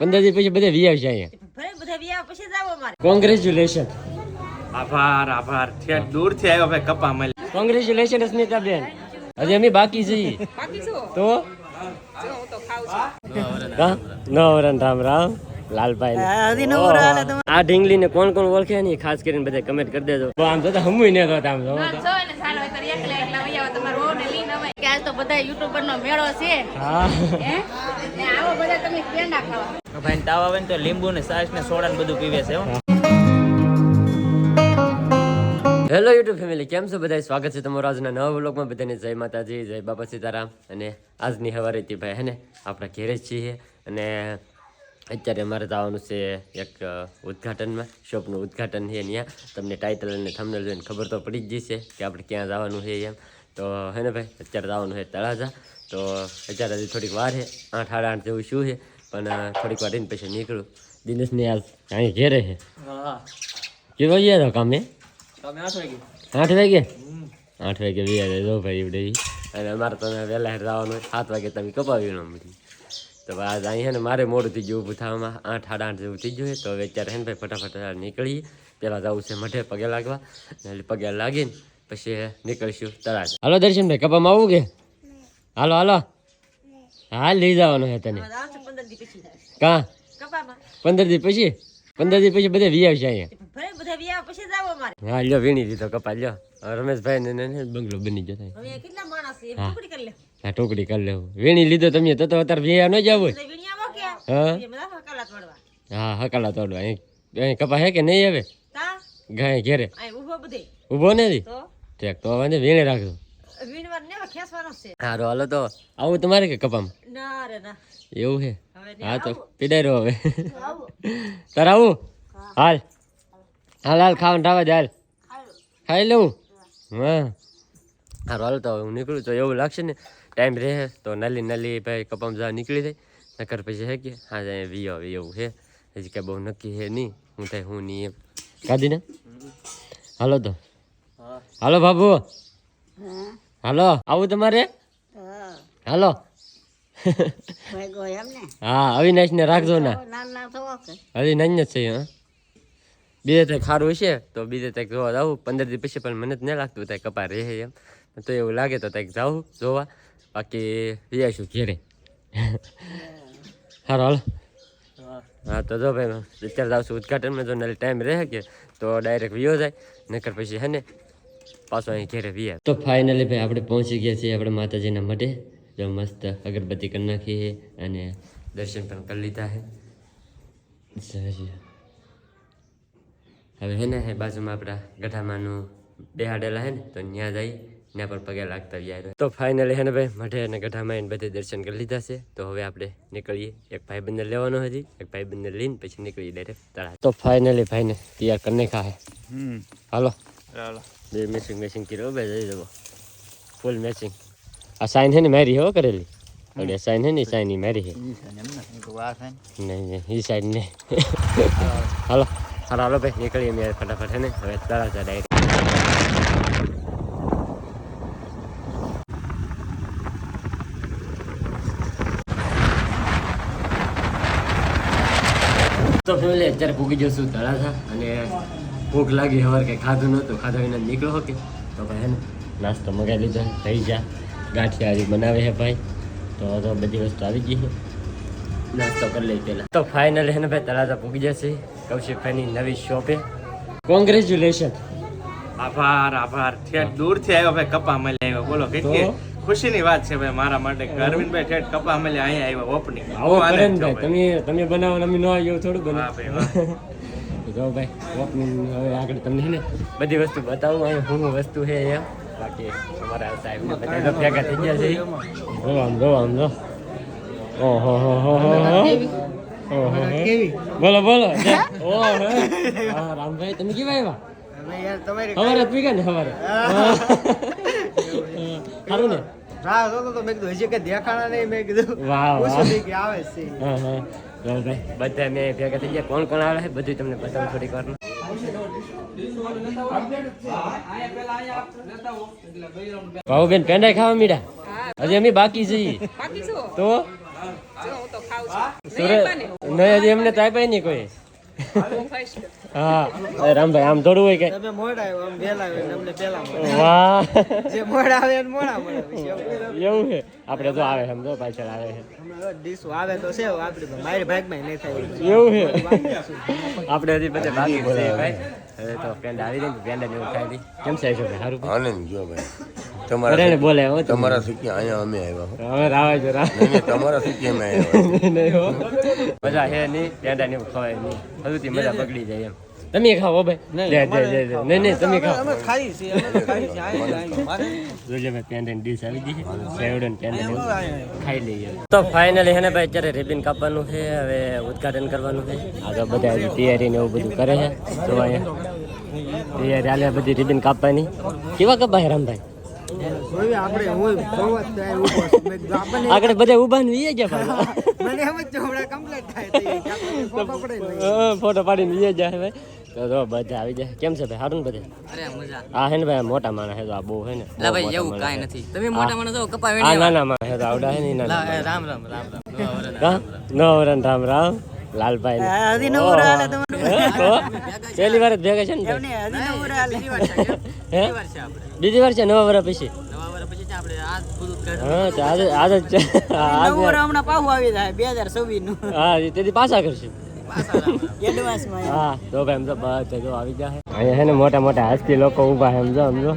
15 દી પછી બધા વી આવશે અહીંયા. કોંગ્રેચ્યુલેશન. આભાર ઠેઠ દૂર થી આવ્યો ભાઈ કપા મળી. કોંગ્રેચ્યુલેશન અસ્મિતા બેન. હજી અમે બાકી છીએ. તો નવરન રામ રામ લાલભાઈ. આ ઢીંગલી ને કોણ કોણ ઓળખે ને ખાસ કરીને બધા કમેન્ટ કરી દેજો. આમ તો હમુય ને તો આમ તો બધા યુટ્યુબર નો મેળો છે. આવો બધા તમે પેંડા ખાવા. ભાઈ તાવ આવે ને તો લીંબુ ને છાશ ને સોડા ને બધું પીવે છે. હેલો યુટ્યુબ ફેમિલી, કેમ છો બધા? સ્વાગત છે તમારું આજના નવા વ્લોગમાં. બધાને જય માતાજી, જય બાપા સીતારામ. અને આજની સવારેથી ભાઈ હે ને આપણા ઘેરે જ છીએ અને અત્યારે અમારે જવાનું છે એક ઉદ્ઘાટનમાં. શોપનું ઉદ્ઘાટન છે ત્યાં. તમને ટાઇટલ અને થંબનેલ જોઈને ખબર તો પડી જ જશે કે આપણે ક્યાં જવાનું છે એમ. તો હે ને ભાઈ અત્યારે જવાનું છે તળાજા. તો અત્યારે હજી થોડીક વાર છે, 8 સાડા 8 જેવું શું છે, પણ થોડીક વાર રહીને પછી નીકળું. દિનેશને આજ અહીં ઘેરે છે. કેવો ગયા તો કામે? 8 વાગે 8 વાગે વ્યા જો ભાઈ એવડે. અને અમારે તમે વહેલા જવાનું હોય 7 વાગે તમે કપાવી ન બધી. તો આજ અહીં છે ને મારે મોડું થઈ ગયું ઊભું થવામાં, 8 સાડા 8 જેવું થઈ ગયું. તો હવે અત્યારે છે ને ભાઈ ફટાફટ નીકળીએ. પહેલાં જવું છે મઢે પગે લાગવા, એટલે પગે લાગીને પછી નીકળીશું તળાજ. હાલો દર્શનભાઈ, કપામાં આવું કે? હાલો હાલો. હા લઈ જવાનું છે તને. કાં 15 દી પછી? 15 દી પછી બધા વી આવશે અહીંયા. હા લ્યો વીણી દીધો કપા. લ્યો રમેશભાઈ ને બંગલો બની જતો. હા ટોકડી કરી લેવું. વીણી લીધો તમે તો અત્યારે વીયા ન જાવ. હા હકાલા તોડવા. અહીં કપા હે કે નહીં આવે? ગાય ઘેરે ઉભો નથી. ઠીક તો વાંધો વીણે રાખજો. હારો હાલો. તો આવું તમારે કે કપામાં? એવું છે? હા તો પીડાઈ રહ્યો હવે. તારે આવું? હાલ હાલ હાલ ખાવાનું ઢાવા જ હાલ ખાઈ લઉં. હા હારું હાલ. તો હું નીકળું તો એવું લાગશે ને ટાઈમ રહે તો નલી નલી ભાઈ કપામાં જવા નીકળી જાય. નકર પછી હે કે હા જાય વી આવે એવું છે. હજી કાંઈ બહુ નક્કી છે નહીં હું થાય હું નહીં એમ. કાઢી ને હાલો. તો હાલો બાબુ, હાલો આવું તમારે? હાલો. હા અવિનાશ ને રાખજો ને. હજી નાની જ છે. હા બીજે ત્યાં ખારું હશે તો બીજે ત્યાં જોવા જાવું 15 દી પછી. પણ મને જ નહીં લાગતું ત્યાં કપા રહે એમ. તો એવું લાગે તો ત્યાં જાઉં જોવા. બાકી જઈશું ઘેરે. સારું હાલો. હા તો જો ભાઈ અત્યારે જાઉં છું ઉદઘાટનમાં. જો નાલે ટાઈમ રહે કે તો ડાયરેક્ટ વિયો જાય, નકર પછી હે ને પાછો અહીં ઘેરે વિયા. તો ફાઇનલી ભાઈ આપણે પહોંચી ગયા છીએ આપણે માતાજીના મઢે. જો મસ્ત અગરબત્તી કરી નાખી અને દર્શન પણ કરી લીધા છે. હવે હે ને બાજુમાં આપણા ગઢામાનું બેહાડેલા હે ને તો ત્યાં જઈ ત્યાં પણ પગે લાગતા વ્યાર. તો ફાઇનલી હે ને ભાઈ મઢે અને ગઢામાં એને બધે દર્શન કરી લીધા છે. તો હવે આપણે નીકળીએ. એક ભાઈબંધને લેવાનો હજી, એક ભાઈબંધને લઈને પછી નીકળીએ ડાયરેક્ટ તળાવ. તો ફાઇનલી ભાઈને તૈયાર કરી નાખા હે. હાલો બે મેચિંગ કર્યો ભાઈ જઈ જવો ફૂલ મેચિંગ. આ સાઈન છે ને મારી હો કરેલી. અને સાઈન છે ને સાઈન મારી છે નહીં એ સાઈન ને. હાલો હાલો હાલો ભાઈ નીકળીએ મેં ફટાફટ છે ને હવે તળાવ ડાયરેક્ટ. તો ફેમિલી અત્યારે પૂગી જશું તળાજા અને ભૂખ લાગી. સવાર કંઈ ખાધું નહોતું, ખાધા વિના નીકળો કે તો ભાઈ હે ને નાસ્તો મગાવી લીધો. થઈ જા ગાંઠિયા હજી બનાવે છે ભાઈ. તો બધી વસ્તુ આવી ગઈ છે, નાસ્તો કરી લઈ પહેલાં. તો ફાઇનલી છે ને ભાઈ તળાજા પૂગી જશે કૌશિકભાઈની નવી શોપે. કોંગ્રેચ્યુલેશન. આભાર ઠેઠ દૂર થી આવ્યો ભાઈ કપા મળી આવ્યો. બોલો કેટલી ખુશીની વાત છે ભાઈ મારા માટે. અરવિંદભાઈ ઠેઠ કપા મળી અહીંયા આવ્યો ઓપનિંગ. આવો ભાઈ તમે બનાવો અમે ન આવ્યો થોડું બનાવો. જો ભાઈ ઓપનિંગ હવે આગળ તમને છે ને બધી વસ્તુ બતાવું અહીં શું વસ્તુ છે એમ. બાકી અમારા સાહેબ ને બધા ભેગા થઈ ગયા છે. આમ જો ઓહો બોલો બોલો. હા રામભાઈ તમે કેવા આવ્યા? સવારે જ પીગા ને સવારે સારું ને. બધા મેં ભેગા થઈ ગયા. કોણ કોણ આવે છે બધું તમને બતાવું થોડીક વાર. ભાવબેન પેંડા ખાવા મીડા હજી અમે બાકી છીએ. તો સુરત નહીં હજી એમને તો આપ્યા નહીં કોઈ હા એ રામભાઈ આમ થોડું હોય કે તમે મોડા આવ્યો આમ વહેલા આવ્યો એટલે અમને પહેલા મળે. વાહ જે મોડા આવે એને મોડા મળે પછી એવું છે આપણે તો આવે સમજો પાછળ આવે છે હમણાં ડીશું આવે તો છે આપડી મારી ભાગમાં નહીં થાય એવું છે આપણે હજી પછી બાકી છે ભાઈ હવે તો પેંડા આવી રહી પેંડા ને એવું ખાઈ લી કેમ છે ભાઈ સારું આનંદ જો ભાઈ અરે ને બોલે હો તમારા શીખી અહીંયા અમે આવ્યા હો. હવે રાવા જો રા નહીં, નહીં, તમારા શીખી અમે આવ્યા નહીં હો મજા હે નહીં પેંડા ને એવું ખવાય નહીં હજુથી મજા બગડી જાય એમ તમે ખાઓ ભાઈ લે નહીં નહીં તમે ખાઓ અમે ખાઈ છીએ અમે તો ખાઈ છીએ જોજે ભાઈ પેંડા ની ડીશ આવી ગઈ છે સેવડો ને પેંડા ને એવું ખાઈ લઈએ તો ફાઇનલી હે ને ભાઈ અત્યારે રિબિન કાપવાનું છે હવે ઉદ્ઘાટન કરવાનું છે આગળ બધા હજી તૈયારી ને એવું બધું કરે છે તો અહીંયા તૈયારી હાલે બધી રિબિન કાપવાની કેવા કપા હે રામભાઈ જોઈએ આપણે હોય જોવા જ થાય ઊભો છે. મેં કીધું આપણને આગળ બધા ઉભા ને વીએ ગયા ભાઈ મને એમ જ ચોવડા કમ્પ્લીટ થાય તો એ આપણને ફોટો પડે નહીં. ફોટો પાડીને વીએ જાય ભાઈ તો જો બધા આવી જાય કેમ છે ભાઈ સારું ને બધે અરે મજા આ હે ને ભાઈ મોટા માણસ હે તો આ બહુ હે ને લા ભાઈ એવું કાંઈ નથી તમે મોટા માણસ છો કપા આ વેણી નાના માણસ હે તો આવડા હે ને ઈ નાના લા રામ રામ રામ રામ નવરન રામ રામ લાલભાઈ હજી નવું હાલે તમારું પહેલી વાર જ ભેગા છે ને ભાઈ? હજી નવું હાલે હે બીજી વાર છે નવા વર્ષ પછી નવા વર્ષ પછી આપણે આ બધું કર હા તો આજ જ છે આજ નવું હમણાં પાછું આવી જાય 2026 નું હા તેથી પાછા કરશે એડવાન્સમાં હા તો ભાઈ સમજો બધા જો આવી ગયા અહીંયા હે ને મોટા મોટા હસ્તી લોકો ઊભા છે સમજો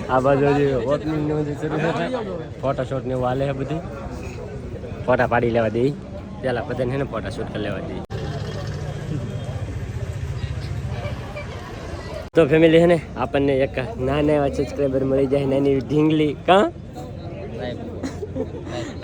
આ બાજુ ઓપનિંગ ને બધું શરૂ છે ફોટોશૂટ ને એવું હાલે છે બધું ફોટા પાડી લેવા દે પેલા બધાને હે ને ફોટોશૂટ કરી લેવા દે તો ફેમિલી હે ને આપણને એક નાના એવા સબસ્ક્રાઈબર મળી જાય નાની એવી ઢીંગલી કા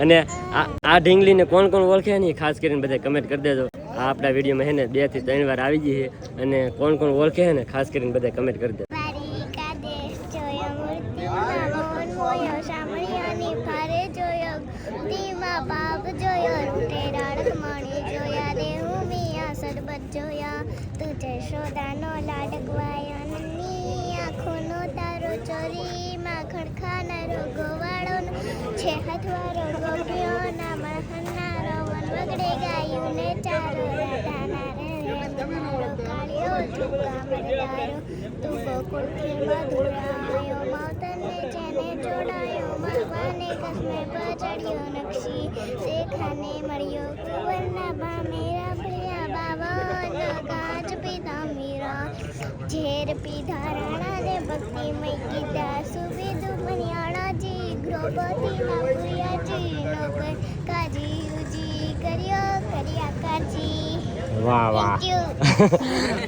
અને આ ઢીંગલીને કોણ કોણ ઓળખે ને એ ખાસ કરીને બધા કમેન્ટ કરી દેજો આ આપણા વિડીયોમાં હે ને 2 થી 3 વાર આવી ગઈ છે અને કોણ કોણ ઓળખે છે ને ખાસ કરીને બધા કમેન્ટ કરી દેજો દ્વારિકાધીશ જોયો મૂર્તિમાં મોહન મોયો શામળિયાની ભારે જોયો ધીમા બાપ જોયો રૂટે રાડકમણી જોયા દેહું મિયા સદબત જોયા તુજે શોદાનો લાડકવાયો નન્ની આંખોનો તારો ચોરી માખણ ખાનારો ગોવાળો છે હથવારો ગોપ્યો ના મણહનારો વન વગડે ગાયું ને ચારો રાધાના રે કાળિયો ચૂકા મરદારો તું ગોકુળથી મધુરાયો માવતરને જેને જોડાયો મરવાને કસમે પચડ્યો નકશી શેખાને મળ્યો કુંવરના ભામેરા ભયા બાવાના કાચ પીધા મીરા ઝેર પીધા રાણાને ભક્તિમય કીધા સુવિધુ મણિયાણાજી ગ્રોપતિના પુરિયાજી નોકર કાજી ઉજી કર્યા કાજી વાહ વાહ થેન્ક યુ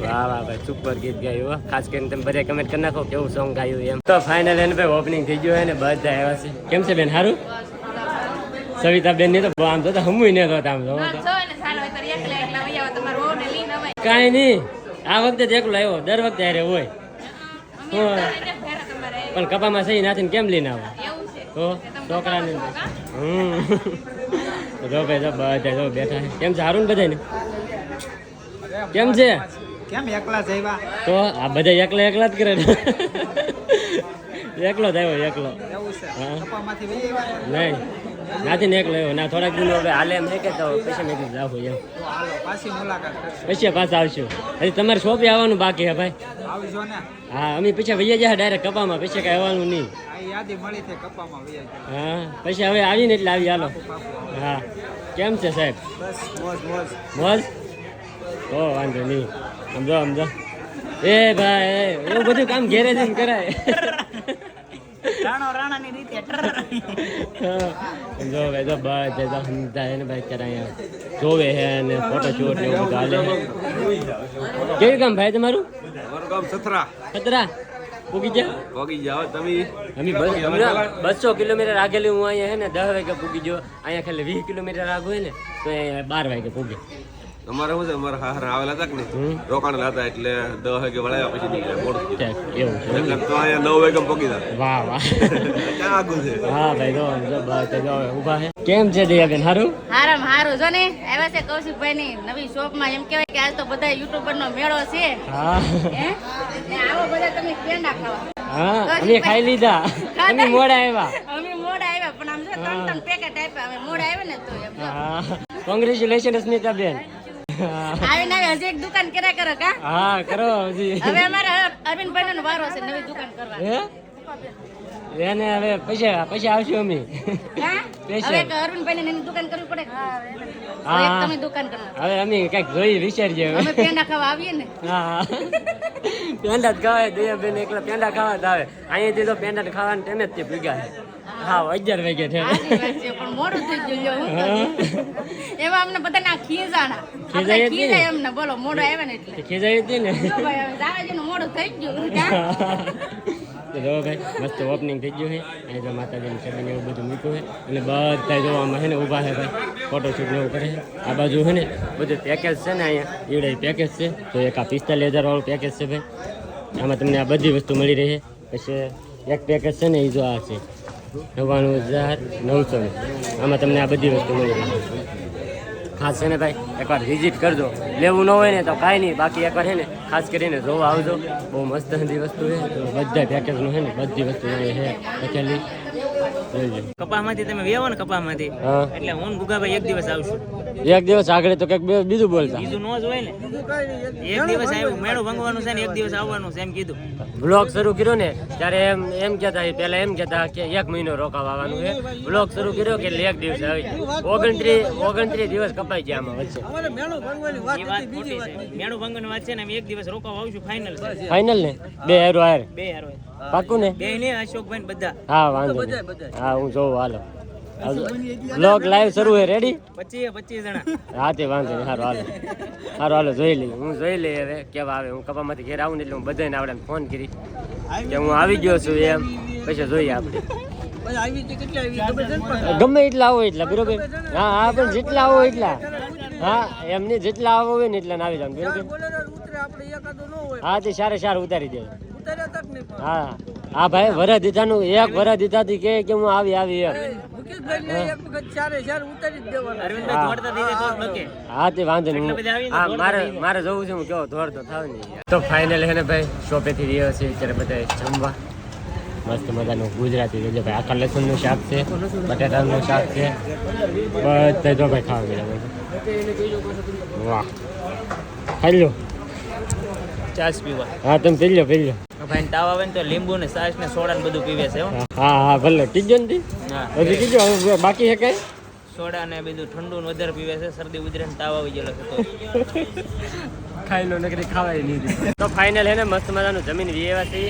વાહ વાહ ભાઈ સુપર ગીત ગાયું હો. ખાસ કરીને તમે બધા કમેન્ટ કરી નાખો કેવું સોંગ ગાયું એમ તો ફાઇનલ એને ભાઈ ઓપનિંગ થઈ ગયું હે ને બધા આવ્યા છે કેમ છે બેન સારું સવિતા બેન ની તો આમ તો હમુય ને તો આમ જો કાંઈ નહીં આ વખતે જ એકલો આવ્યો દર વખતે હારે હોય પણ કપામાં સહી નાખીને કેમ લઈને આવો તો છોકરાને જો ભાઈ જો બધા જો બેઠા છે કેમ છે સારું ને બધાને કેમ છે કેમ એકલા જ આવ્યા તો આ બધા એકલા એકલા જ કરે ને એકલો જ આવ્યો એકલો એવું છે હા કપામાંથી વહી આવ્યા નહીં નાથી ને એકલો આવ્યો ના થોડાક દિન હવે હાલે એમ છે કે તો પછી મેં કીધું જાવ એમ તો હાલો પાછી મુલાકાત કરશું પછી પાછા આવશું હજી તમારે શોપે આવવાનું બાકી હે ભાઈ આવજો ને હા અમે પછી વૈયા જાય ડાયરેક્ટ કપામાં પછી કઈ આવવાનું નહીં આ યાદી મળી છે કપામાં વહી ગયા હા પછી હવે આવીને એટલે આવી હાલો હા કેમ છે સાહેબ બસ મોજ મોજ મોજ ઓ વાંધો નહીં સમજો સમજો એ ભાઈ એવું બધું કામ ઘેરે જઈને કરાય રાણાની રીતે જો ભાઈ તો બધા સમજાય ને ભાઈ અત્યારે અહીંયા જોવે છે અને ફોટો શૂટ ને એવું બધું હાલે છે કેવું કામ ભાઈ તમારું મારું કામ સથરા ખતરા પૂગી ગયા પોગી જાવ તમે અમે 200 કિલોમીટર આગેલી હું અહીંયા હે ને 10 વાગે પૂગી ગયો અહીંયા ખાલી 20 કિલોમીટર આગળ હોય ને તો 12 વાગે પૂગે અમારે શું છે અમારા હારા આવેલા હતા કે નહીં રોકાણ હતા એટલે 10 વાગે વળાયા પછી નીકળ્યા મોડું એવું છે એટલે તો અહીંયા 9 વાગે પોગી જાય વાહ વાહ ક્યાં આગળ છે હા ભાઈ જો ઊભા છે કેમ છે દયાબેન સારું હારામ હારું જો ને આવ્યા છે કૌશિકભાઈ ની નવી શોપ માં એમ કહેવાય કે આજ તો બધા યુટ્યુબર નો મેળો છે હા હે ને આવો બધા તમે પેંડા ખાવા હા અમે ખાઈ લીધા અમે મોડા આવ્યા અમે મોડા આવ્યા પણ આમ જો 3 પેકેટ આપ્યા અમે મોડા આવ્યા ને તો એમ જો. હા કોંગ્રેચ્યુલેશન સ્મિતાબેન આવીને આવી હજી એક દુકાન કર્યા કરો કા હા કરો હજી હવે અમારે અરવિંદભાઈ નો વારો છે નવી દુકાન કરવા હે એને હવે પૈસા આવશું અમે હા? Special. હવે અરવિંદભાઈ ને એની દુકાન કરવી પડે તો એક તમે દુકાન કરો હવે અમે કઈક જોઈ વિચારજે હવે અમે પેંડા ખાવા આવીએ ને હા પેંડા જ ખાવાય દયા બેન એકલા પેંડા ખાવા જ આવે અહીંયાથી તો પેંડા ખાવાના ટાઈમે જ તે ભૂગ્યા છે હા 11 વાગે છે સાચી વાત છે પણ મોડું થઈ ગયું લ્યો, હું કરું? એમાં અમને બધાને આ ખીજાણા ખીજાય જ આપણે નહીં. ખીજાય અમને બોલો મોડું આવ્યા ને એટલે ખીજાઈ હતી ને જો ભાઈ હવે દાદાજીનું મોડું થઈ ગયું કા? તો જો ભાઈ મસ્ત ઓપનિંગ થઈ ગયું છે અહીં જો માતાજીની છબીને એવું બધું મૂક્યું છે એટલે બધા જોવામાં છે ને ઊભા છે ભાઈ ફોટોશૂટ ને એવું કરે છે આ બાજુ છે ને બધું પેકેજ છે ને અહીંયા ઈવડે પેકેજ છે તો એક આ 45,000 વાળું પેકેજ છે ભાઈ આમાં તમને આ બધી વસ્તુ મળી રહી છે પછી એક પેકેજ છે ને એ જો આ છે 99,900 આમાં તમને આ બધી વસ્તુ મળી રહી છે ખાસ છે ને ભાઈ એકવાર વિઝિટ કરજો લેવું ન હોય ને તો કાંઈ નહીં બાકી એકવાર છે ને ખાસ કરીને જોવા આવજો બહુ મસ્ત બધી વસ્તુ છે તો બધા પેકેજનું છે ને બધી વસ્તુ અહીંયા છે લખેલી જોઈજો કપામાંથી તમે વેવો ને કપામાંથી હા એટલે હું ને ગુગાભાઈ એક દિવસ આવશું એક દિવસ આગળ તો કંઈક બીજું બોલતા બીજું નો જ હોય ને એક દિવસ આવ્યું મેળું ભંગવાનું છે ને એક દિવસ આવવાનું છે એમ કીધું બ્લોગ શરૂ કર્યો ને ત્યારે એમ કહેતા પહેલા એમ કહેતા કે 1 મહિનો રોકાવા આવવાનું છે બ્લોગ શરૂ કર્યો કે 1 દિવસ આવી 29 દિવસ કપાઈ ગયા આમાં વચ્ચે એ વાત ખોટી છે મેળું ભંગવાની વાત છે ને અમે એક દિવસ રોકાવા આવશું ફાઇનલ છે ફાઇનલ ને બે હેરો હાર બે હારો પાકું ને બે ને અશોકભાઈ ને બધા હા વાંધો નહીં હા હું જોઉં હાલો બ્લોગ લાઈવ શરૂ છે રેડી 25 જણા હા તે વાંધો નહીં હારો હાલો જોઈ લઈએ હું જોઈ લઈએ હવે કેવા આવે હું કપામાંથી ઘેર આવું ને એટલે હું બધાને આવડે ફોન કરી કે હું આવી ગયો છું એમ પછી જોઈએ આપણે ગમે એટલા આવો એટલા બરોબર હા હા પણ જેટલા આવો એટલા હા એમને જેટલા આવો હોય ને એટલા આવી જાવ બરોબર હા તે સારા ઉતારી દે હા હા ભાઈ વરસ દીધાનું એક વરસ દીધાથી કે હું આવી એમ અરવિંદભાઈ દોડતા થઈ જાય તો જ બકે હા તે વાંધો નહીં બધા આવીને હા દોડતા મારે જવું છે હું કેવો દોડતો થાવ નહીં તો ફાઇનલ હે ને ભાઈ શોપેથી રહ્યો છે અત્યારે બધા જમવા મસ્ત મજાનું ગુજરાતી છે ભાઈ આખા લસણનું શાક છે બટાટાનું શાક છે બધા જો ભાઈ ખાવા ગયા વાહ ખાઈ લો ચાસ પીવા હા તમે પી લો ભાઈ તાવ આવે ને તો લીંબુ ને છાશ ને સોડા ને બધું પીવે છે હો હા ભલે કીજો ને તી હા હજી કીજો હવે બાકી છે કઈ સોડા ને બધું ઠંડુ ને વધારે પીવે છે શરદી ઉધરે ને તાવ આવી ગયેલો છે તો ખાઈ લો નકરી ખાવાય નહીં તો ફાઇનલ હે ને મસ્ત મજાનું જમીન વિયેવા છે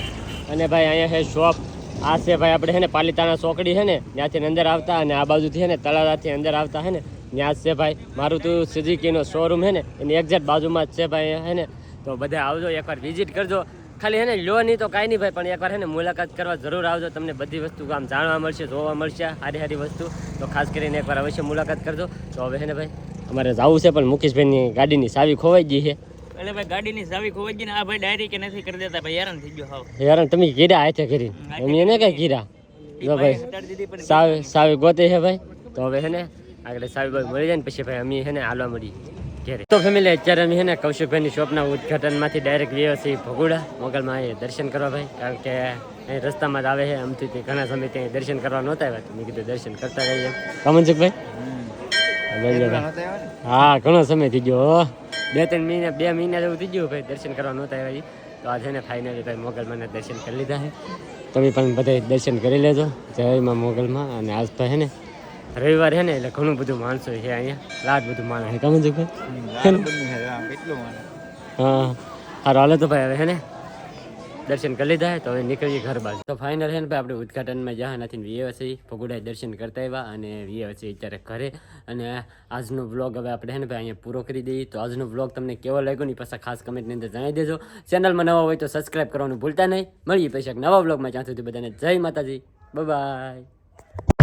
અને ભાઈ અહીંયા છે શોપ આ છે ભાઈ આપણે છે ને પાલિતાણા ચોકડી છે ને ત્યાંથી અંદર આવતા અને આ બાજુથી છે ને તળાજાથી અંદર આવતા છે ને ત્યાં જ છે ભાઈ મારું તો સુઝુકીનો શોરૂમ છે ને એની એક્ઝેક્ટ બાજુમાં જ છે ભાઈ છે ને તો બધા આવજો એકવાર વિઝિટ કરજો ખાલી હે ને લો નહીં તો કાંઈ નહીં ભાઈ પણ એકવાર હે ને મુલાકાત કરવા જરૂર આવજો તમને બધી વસ્તુ આમ જાણવા મળશે જોવા મળશે સારી વસ્તુ તો ખાસ કરીને એકવાર અવશ્ય મુલાકાત કરજો તો હવે હે ને ભાઈ અમારે જવું છે પણ મુકેશભાઈની ગાડીની ચાવી ખોવાઈ ગઈ છે એટલે ભાઈ ગાડીની ચાવી ખોવાઈ ગઈ ને આ ભાઈ ડાયરી કે નથી કરી દેતા ભાઈ હેરાન થઈ ગયો હાવ યાર તમે કીધા હાથે કરી એમ એને કઈ કીધા જો ભાઈ હટાડી દીધી પણ સાવી ગોતે છે ભાઈ તો હવે હે ને આગળ સાવી ભાઈ મળી જાય ને પછી ભાઈ અમે હે ને હાલવા મળી ઘેરે તો ફેમિલી અત્યારે અમે હે ને કૌશિકભાઈની શોપના ઉદઘાટનમાંથી ડાયરેક્ટ ગયો છે ભગોડા મોગલમાં એ દર્શન કરવા ભાઈ કારણ કે અહીં રસ્તામાં જ આવે છે આમથી તે ઘણા સમય ત્યાં દર્શન કરવા નહોતા આવ્યા તો મેં કીધું દર્શન કરતા રહીએ કમનસુખભાઈ હા ઘણો સમય થઈ ગયો 2 મહિના જેવું થઈ ગયું ભાઈ દર્શન કરવા નહોતા આવ્યા તો આજે ને ફાઇનલી ભાઈ મોગલમાંના દર્શન કરી લીધા છે તમે પણ બધા દર્શન કરી લેજો જય માં મોગલમાં અને આજ તો હે ને રવિવાર છે ને એટલે ઘણું બધું માણસો છે અહીંયા રાત બધું માણસ છે કમનસુખભાઈ હા હારો હાલો તો ભાઈ હવે હે ને દર્શન કરી લીધા તો હવે નીકળીએ ઘર બાજુ તો ફાઇનલ છે ને ભાઈ આપણે ઉદઘાટનમાં જ્યાં નથી વીએવસી ભગોડાએ દર્શન કરતા આવ્યા અને વીએવસી અત્યારે ઘરે અને આજનો વ્લોગ હવે આપણે છે ને ભાઈ અહીંયા પૂરો કરી દઈએ તો આજનો વ્લોગ તમને કેવો લાગ્યો ને પાછા ખાસ કમેન્ટની અંદર જણાવી દેજો ચેનલમાં નવા હોય તો સબસ્ક્રાઈબ કરવાનું ભૂલતા નહીં મળીએ પછી નવા વ્લોગમાં જ્યાં સુધી બધાને જય માતાજી બાય